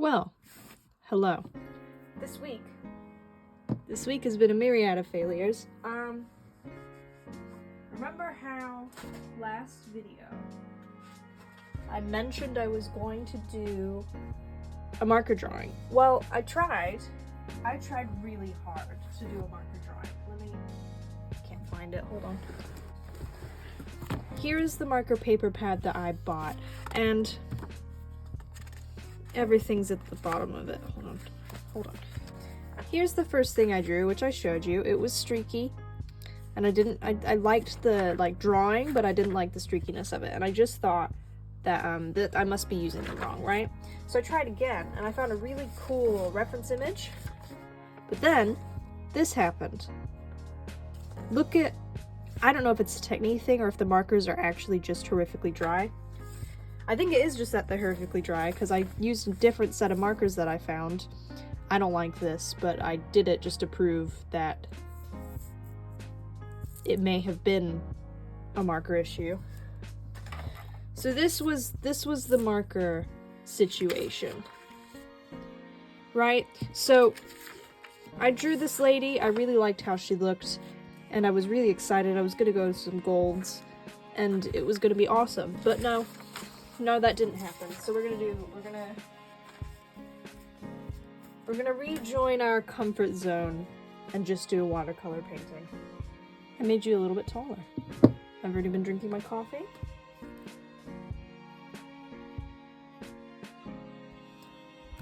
Well, hello. This week has been a myriad of failures. Remember how last video I mentioned I was going to do a marker drawing? Well, I tried really hard to do a marker drawing. Can't find it, hold on. Here's the marker paper pad that I bought, and everything's at the bottom of it. Hold on. Here's the first thing I drew, which I showed you. It was streaky, and I liked the drawing, but I didn't like the streakiness of it, and I just thought that that I must be using it wrong, right? So I tried again, and I found a really cool reference image, but then this happened. Look at, I don't know if it's a technique thing or if the markers are actually just horrifically dry. I think it is just that they're horrifically dry, because I used a different set of markers that I found. I don't like this, but I did it just to prove that it may have been a marker issue. So this was the marker situation, right? So I drew this lady. I really liked how she looked, and I was really excited. I was gonna go to some golds, and it was gonna be awesome. But no, that didn't happen. So we're gonna rejoin our comfort zone and just do a watercolor painting. I made you a little bit taller. I've already been drinking my coffee.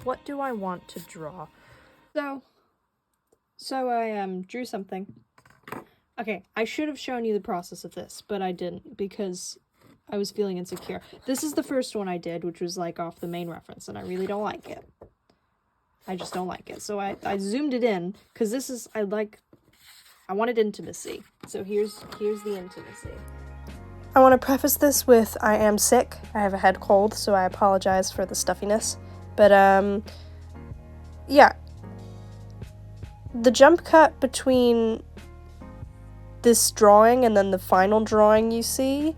What do I want to draw? So I drew something. Okay, I should have shown you the process of this, but I didn't because I was feeling insecure. This is the first one I did, which was like off the main reference, and I really don't like it. I just don't like it. So I zoomed it in, because this is, I wanted intimacy. So here's the intimacy. I want to preface this with, I am sick. I have a head cold, so I apologize for the stuffiness. But, yeah. The jump cut between this drawing and then the final drawing you see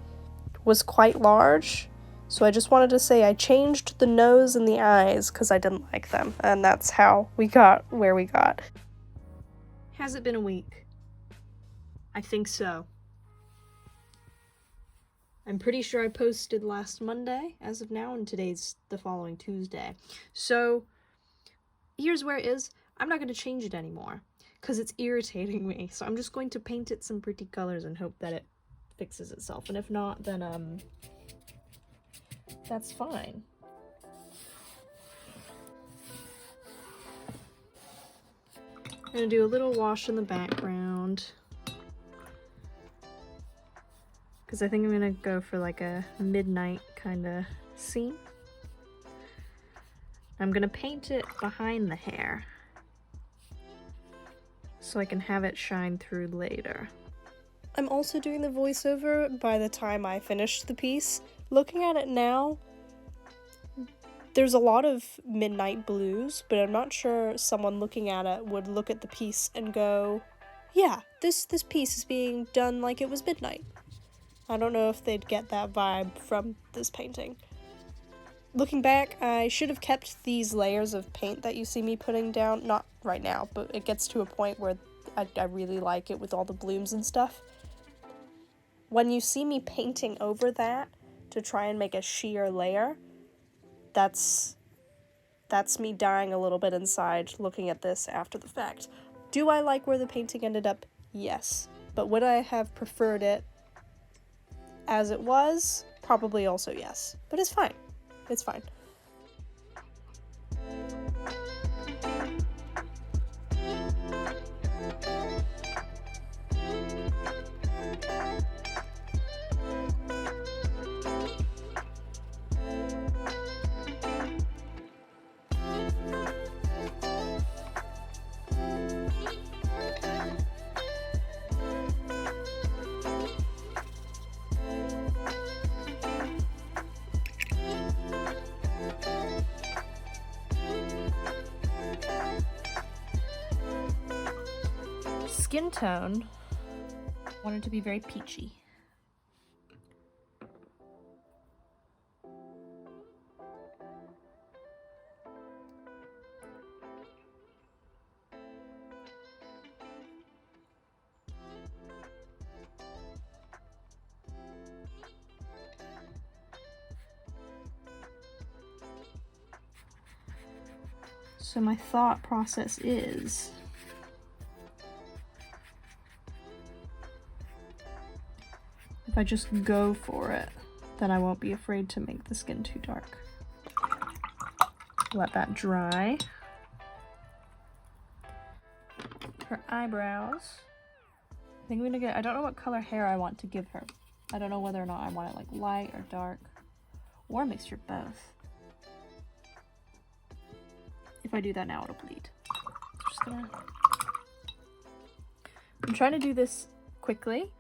was quite large. So I just wanted to say I changed the nose and the eyes because I didn't like them, and that's how we got where we got. Has it been a week? I think so. I'm pretty sure I posted last Monday as of now, and today's the following Tuesday. So here's where it is. I'm not going to change it anymore because it's irritating me. So I'm just going to paint it some pretty colors and hope that it fixes itself. And if not, then that's fine. I'm gonna do a little wash in the background, because I think I'm gonna go for like a midnight kind of scene. I'm gonna paint it behind the hair so I can have it shine through later. I'm also doing the voiceover by the time I finished the piece. Looking at it now, there's a lot of midnight blues, but I'm not sure someone looking at it would look at the piece and go, yeah, this piece is being done like it was midnight. I don't know if they'd get that vibe from this painting. Looking back, I should have kept these layers of paint that you see me putting down, not right now, but it gets to a point where I really like it with all the blooms and stuff. When you see me painting over that to try and make a sheer layer, that's me dying a little bit inside looking at this after the fact. Do I like where the painting ended up? Yes. But would I have preferred it as it was? Probably also yes. But it's fine. It's fine. Skin tone, wanted to be very peachy. So my thought process is, if I just go for it, then I won't be afraid to make the skin too dark. Let that dry. Her eyebrows. I think I'm gonna get, I don't know what color hair I want to give her. I don't know whether or not I want it like light or dark, or a mixture of both. If I do that now, it'll bleed. Just gonna... I'm trying to do this quickly,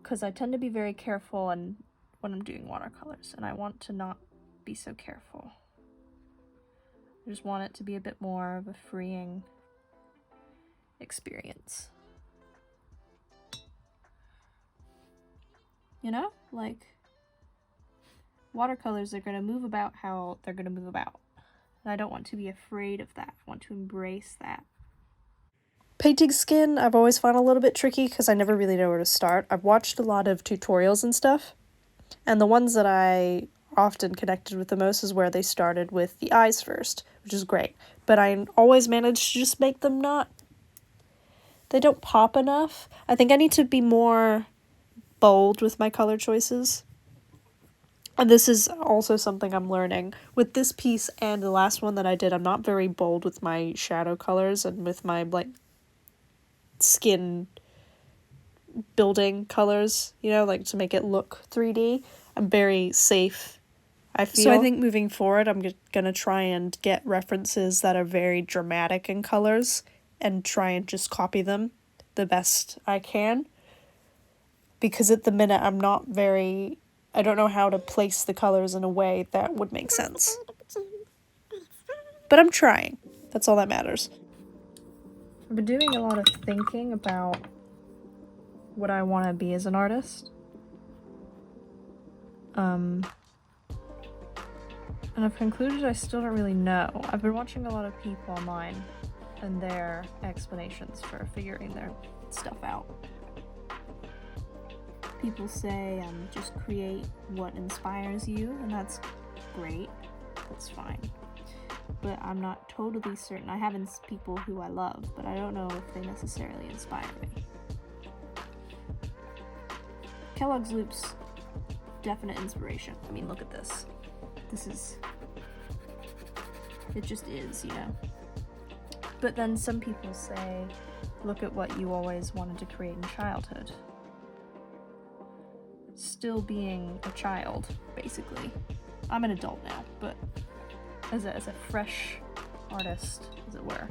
because I tend to be very careful when I'm doing watercolors, and I want to not be so careful. I just want it to be a bit more of a freeing experience. You know? Like, watercolors are going to move about how they're going to move about. And I don't want to be afraid of that. I want to embrace that. Painting skin, I've always found a little bit tricky because I never really know where to start. I've watched a lot of tutorials and stuff, and the ones that I often connected with the most is where they started with the eyes first, which is great. But I always manage to just make them they don't pop enough. I think I need to be more bold with my color choices. And this is also something I'm learning. With this piece and the last one that I did, I'm not very bold with my shadow colors and with my, like, skin building colors, you know, like to make it look 3D. I'm very safe, I feel. So I think moving forward, I'm gonna try and get references that are very dramatic in colors and try and just copy them the best I can. Because at the minute, I don't know how to place the colors in a way that would make sense. But I'm trying. That's all that matters. I've been doing a lot of thinking about what I want to be as an artist. And I've concluded I still don't really know. I've been watching a lot of people online and their explanations for figuring their stuff out. People say just create what inspires you, and that's great. That's fine. But I'm not totally certain. I have people who I love, but I don't know if they necessarily inspire me. Kellogg's Loops, definite inspiration. I mean, look at this. It just is, you know? But then some people say, look at what you always wanted to create in childhood. Still being a child, basically. I'm an adult now, but as a fresh artist, as it were.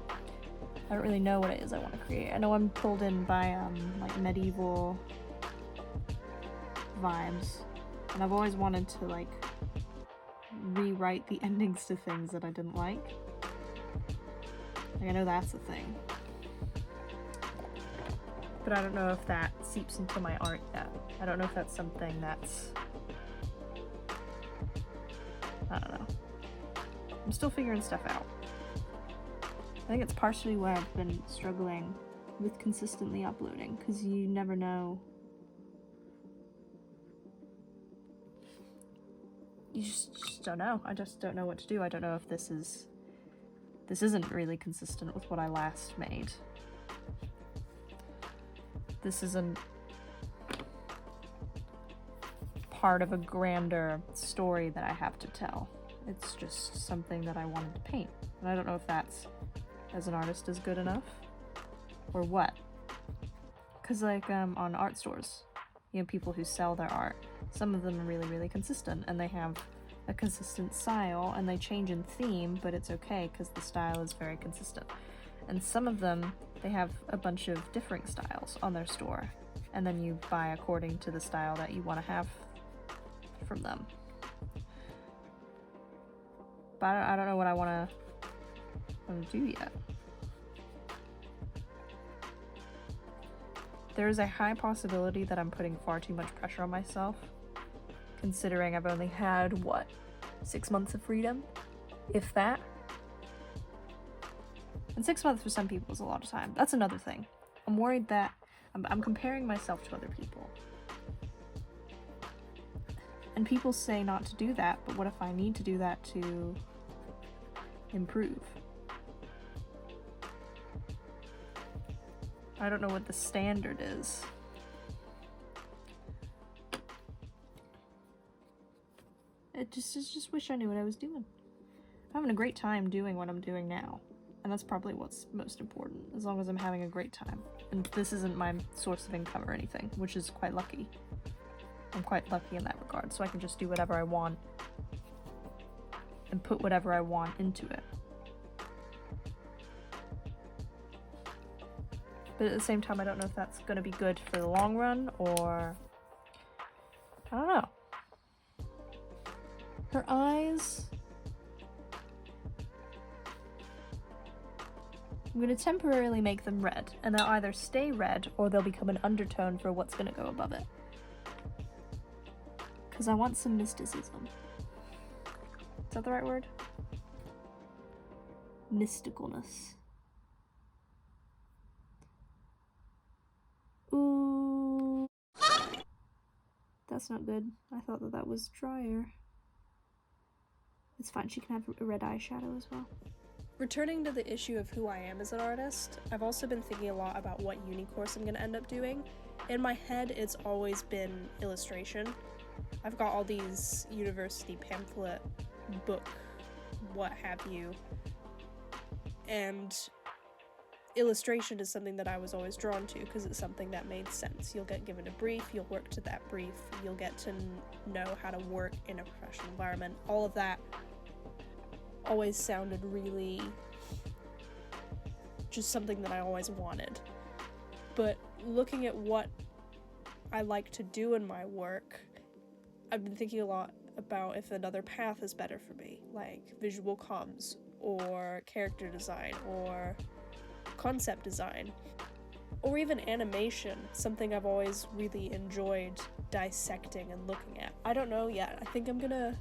I don't really know what it is I want to create. I know I'm pulled in by like medieval vibes, and I've always wanted to like rewrite the endings to things that I didn't like. Like, I know that's a thing. But I don't know if that seeps into my art yet. I don't know if that's something that's... I don't know. I'm still figuring stuff out. I think it's partially where I've been struggling with consistently uploading, because you never know. You just don't know. I just don't know what to do. I don't know if this isn't really consistent with what I last made. This isn't part of a grander story that I have to tell. It's just something that I wanted to paint. And I don't know if that's, as an artist, is good enough, or what. Because like on art stores, you know, people who sell their art, some of them are really, really consistent, and they have a consistent style, and they change in theme, but it's okay because the style is very consistent. And some of them, they have a bunch of different styles on their store, and then you buy according to the style that you want to have from them. But I don't know what I want to do yet. There is a high possibility that I'm putting far too much pressure on myself, considering I've only had, 6 months of freedom? If that? And 6 months for some people is a lot of time. That's another thing. I'm worried that I'm comparing myself to other people. And people say not to do that, but what if I need to do that to improve. I don't know what the standard is. I just wish I knew what I was doing. I'm having a great time doing what I'm doing now. And that's probably what's most important, as long as I'm having a great time. And this isn't my source of income or anything, which is quite lucky. I'm quite lucky in that regard, so I can just do whatever I want and put whatever I want into it. But at the same time, I don't know if that's going to be good for the long run, or I don't know. Her eyes, I'm going to temporarily make them red, and they'll either stay red or they'll become an undertone for what's going to go above it. Because I want some mysticism. Is that the right word? Mysticalness. Ooh. That's not good. I thought that that was drier. It's fine, she can have a red eyeshadow as well. Returning to the issue of who I am as an artist, I've also been thinking a lot about what uni course I'm going to end up doing. In my head, it's always been illustration. I've got all these university pamphlet, book, what have you, and illustration is something that I was always drawn to because it's something that made sense. You'll get given a brief, you'll work to that brief, you'll get to know how to work in a professional environment. All of that always sounded really just something that I always wanted. But looking at what I like to do in my work, I've been thinking a lot about if another path is better for me, like visual comms or character design or concept design or even animation, something I've always really enjoyed dissecting and looking at. I don't know yet. I think I'm gonna,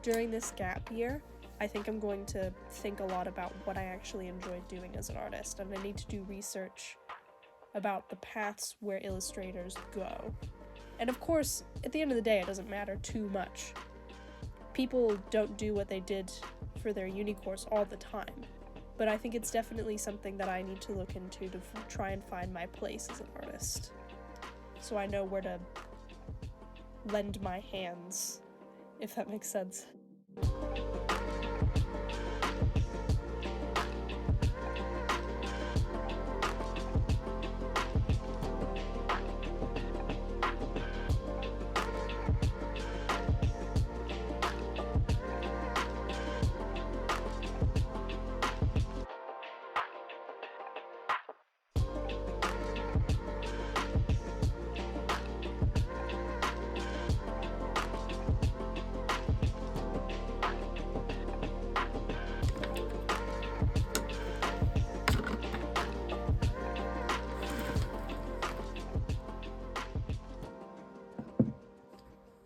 during this gap year, I think I'm going to think a lot about what I actually enjoy doing as an artist, and I need to do research about the paths where illustrators go. And of course, at the end of the day, it doesn't matter too much. People don't do what they did for their uni course all the time, but I think it's definitely something that I need to look into to try and find my place as an artist, so I know where to lend my hands, if that makes sense.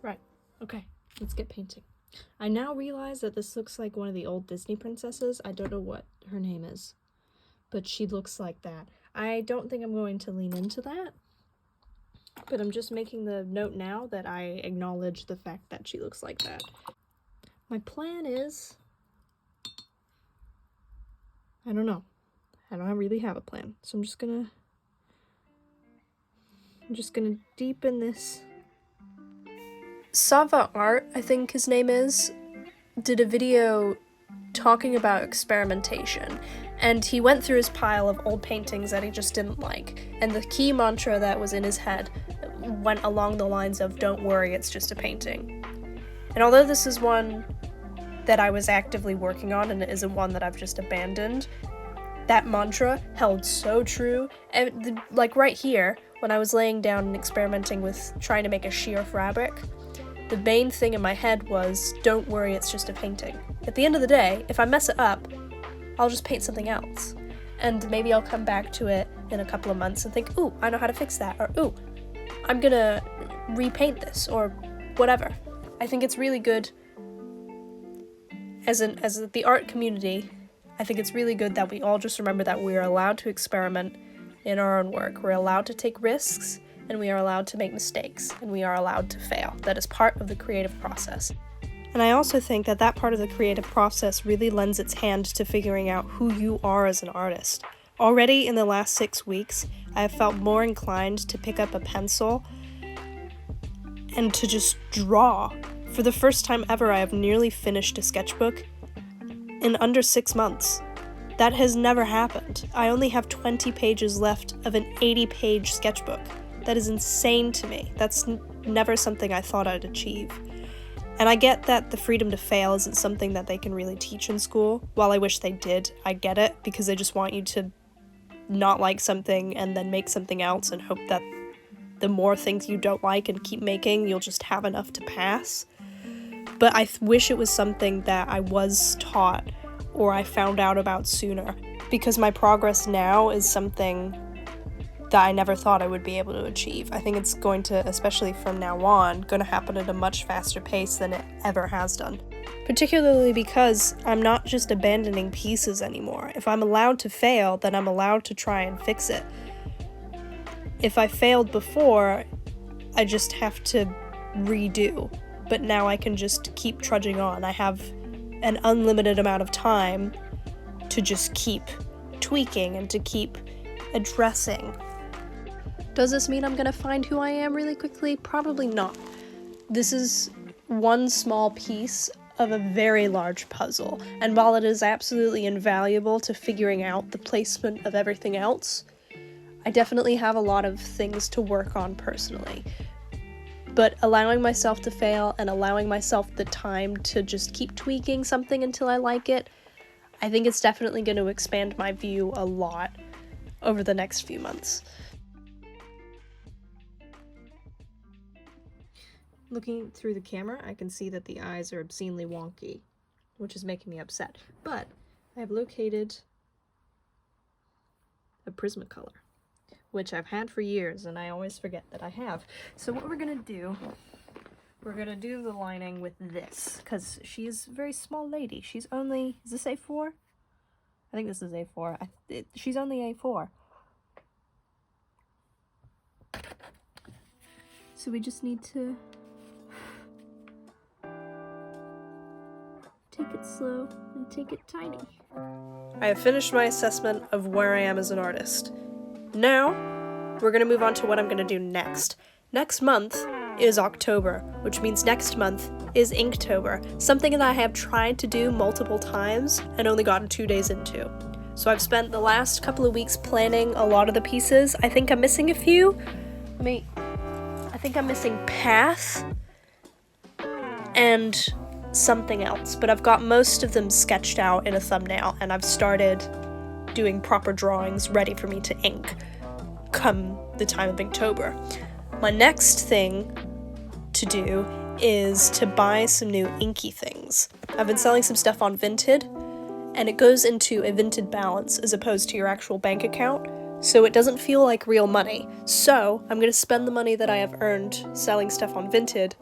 Right, okay, let's get painting. I now realize that this looks like one of the old Disney princesses. I don't know what her name is, but she looks like that. I don't think I'm going to lean into that, but I'm just making the note now that I acknowledge the fact that she looks like that. My plan is, I don't know. I don't really have a plan, so I'm just gonna deepen this. Sava Art, I think his name is, did a video talking about experimentation, and he went through his pile of old paintings that he just didn't like, and the key mantra that was in his head went along the lines of, "Don't worry, it's just a painting." And although this is one that I was actively working on and it isn't one that I've just abandoned, that mantra held so true. And like right here, when I was laying down and experimenting with trying to make a sheer fabric, the main thing in my head was, don't worry, it's just a painting. At the end of the day, if I mess it up, I'll just paint something else. And maybe I'll come back to it in a couple of months and think, ooh, I know how to fix that, or ooh, I'm gonna repaint this, or whatever. I think it's really good, as the art community, I think it's really good that we all just remember that we are allowed to experiment in our own work. We're allowed to take risks, and we are allowed to make mistakes, and we are allowed to fail. That is part of the creative process. And I also think that that part of the creative process really lends its hand to figuring out who you are as an artist. Already in the last 6 weeks, I have felt more inclined to pick up a pencil and to just draw. For the first time ever, I have nearly finished a sketchbook in under 6 months. That has never happened. I only have 20 pages left of an 80-page sketchbook. That is insane to me. That's never something I thought I'd achieve. And I get that the freedom to fail isn't something that they can really teach in school. While I wish they did, I get it, because they just want you to not like something and then make something else and hope that the more things you don't like and keep making, you'll just have enough to pass. But I wish it was something that I was taught or I found out about sooner, because my progress now is something that I never thought I would be able to achieve. I think it's going to, especially from now on, going to happen at a much faster pace than it ever has done. Particularly because I'm not just abandoning pieces anymore. If I'm allowed to fail, then I'm allowed to try and fix it. If I failed before, I just have to redo. But now I can just keep trudging on. I have an unlimited amount of time to just keep tweaking and to keep addressing. Does this mean I'm gonna find who I am really quickly? Probably not. This is one small piece of a very large puzzle, and while it is absolutely invaluable to figuring out the placement of everything else, I definitely have a lot of things to work on personally. But allowing myself to fail and allowing myself the time to just keep tweaking something until I like it, I think it's definitely going to expand my view a lot over the next few months. Looking through the camera, I can see that the eyes are obscenely wonky, which is making me upset. But I have located a Prismacolor, which I've had for years, and I always forget that I have. So what we're gonna do the lining with this, because she's a very small lady. She's only, is this A4? I think this is A4. She's only A4. So we just need to take it slow and take it tiny. I have finished my assessment of where I am as an artist. Now, we're gonna move on to what I'm gonna do next. Next month is October, which means next month is Inktober, something that I have tried to do multiple times and only gotten 2 days into. So I've spent the last couple of weeks planning a lot of the pieces. I think I'm missing a few. I think I'm missing Path and something else, but I've got most of them sketched out in a thumbnail, and I've started doing proper drawings ready for me to ink come the time of Inktober. My next thing to do is to buy some new inky things. I've been selling some stuff on Vinted, and it goes into a Vinted balance as opposed to your actual bank account, so it doesn't feel like real money. So I'm going to spend the money that I have earned selling stuff on Vinted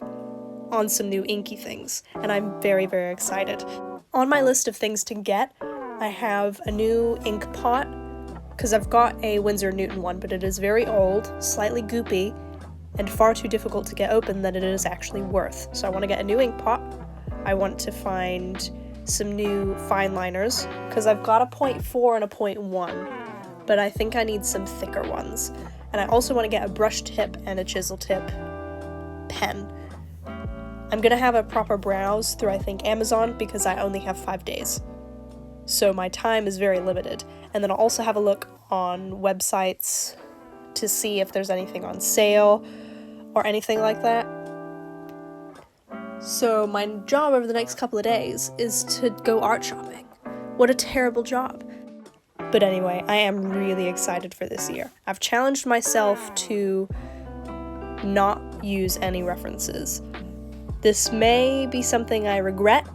on some new inky things, and I'm very, very excited. On my list of things to get, I have a new ink pot, because I've got a Winsor & Newton one, but it is very old, slightly goopy, and far too difficult to get open than it is actually worth. So I want to get a new ink pot. I want to find some new fine liners, because I've got a 0.4 and a 0.1, but I think I need some thicker ones. And I also want to get a brush tip and a chisel tip pen. I'm gonna have a proper browse through, I think, Amazon, because I only have 5 days. So my time is very limited. And then I'll also have a look on websites to see if there's anything on sale or anything like that. So my job over the next couple of days is to go art shopping. What a terrible job. But anyway, I am really excited for this year. I've challenged myself to not use any references. This may be something I regret,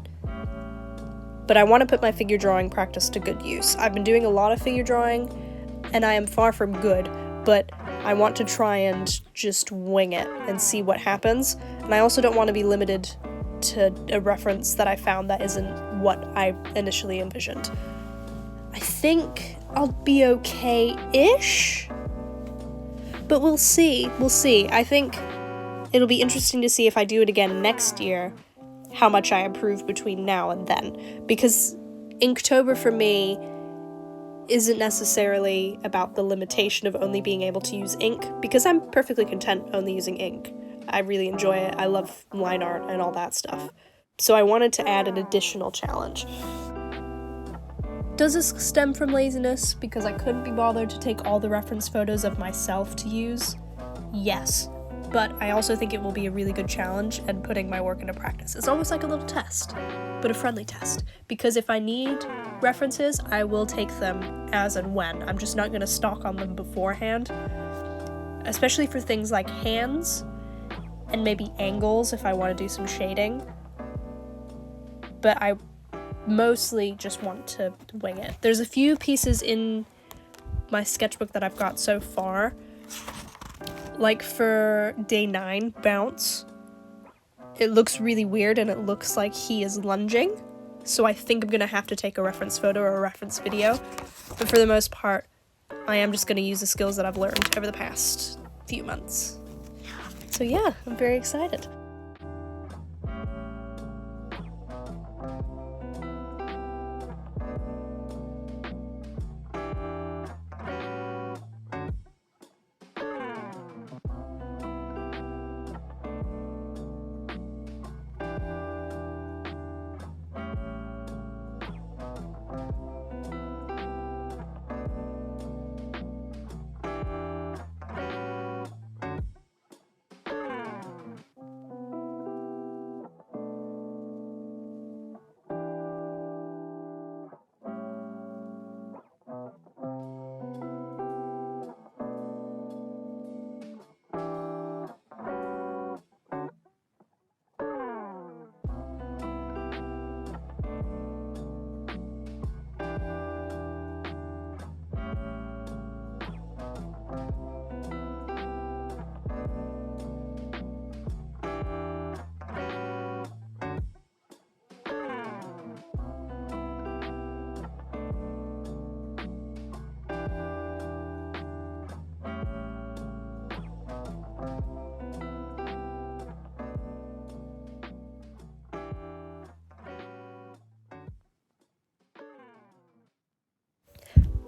but I want to put my figure drawing practice to good use. I've been doing a lot of figure drawing, and I am far from good, but I want to try and just wing it and see what happens. And I also don't want to be limited to a reference that I found that isn't what I initially envisioned. I think I'll be okay-ish, but we'll see. I think it'll be interesting to see if I do it again next year, how much I improve between now and then. Because Inktober for me isn't necessarily about the limitation of only being able to use ink, because I'm perfectly content only using ink. I really enjoy it. I love line art and all that stuff. So I wanted to add an additional challenge. Does this stem from laziness because I couldn't be bothered to take all the reference photos of myself to use? Yes, but I also think it will be a really good challenge and putting my work into practice. It's almost like a little test, but a friendly test, because if I need references, I will take them as and when. I'm just not going to stalk on them beforehand, especially for things like hands and maybe angles if I want to do some shading. But I mostly just want to wing it. There's a few pieces in my sketchbook that I've got so far, like for day 9, Bounce. It looks really weird and it looks like he is lunging, so I think I'm gonna have to take a reference photo or a reference video, but for the most part, I am just gonna use the skills that I've learned over the past few months. So yeah, I'm very excited.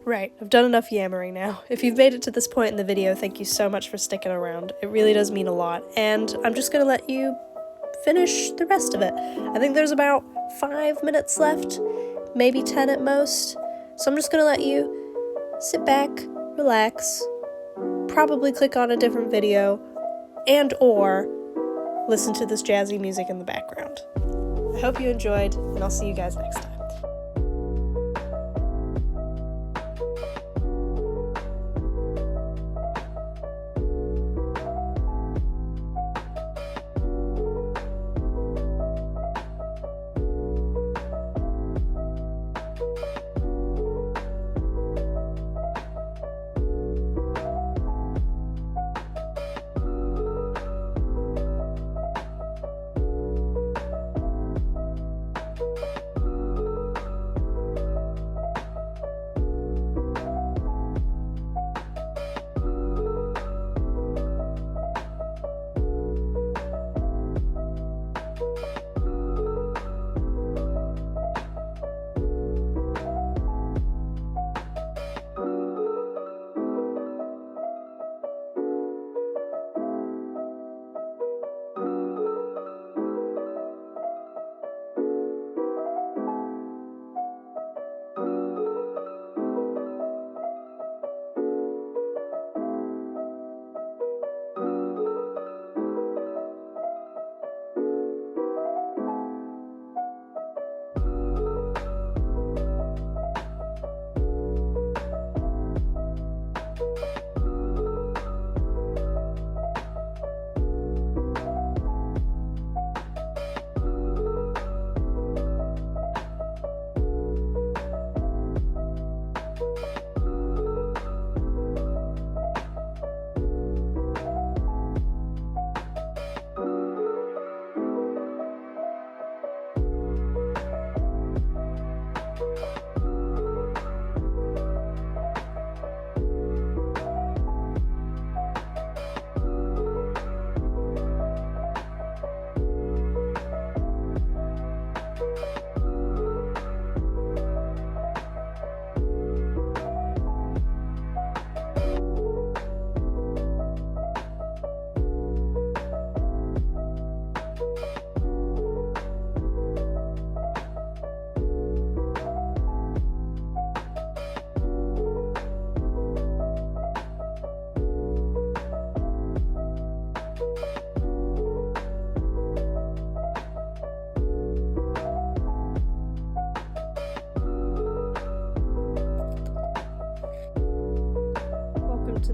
Right, I've done enough yammering now. If you've made it to this point in the video, thank you so much for sticking around. It really does mean a lot, and I'm just gonna let you finish the rest of it. I think there's about 5 minutes left, maybe 10 at most, so I'm just gonna let you sit back, relax, probably click on a different video, and or listen to this jazzy music in the background. I hope you enjoyed, and I'll see you guys next time.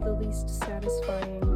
the least satisfying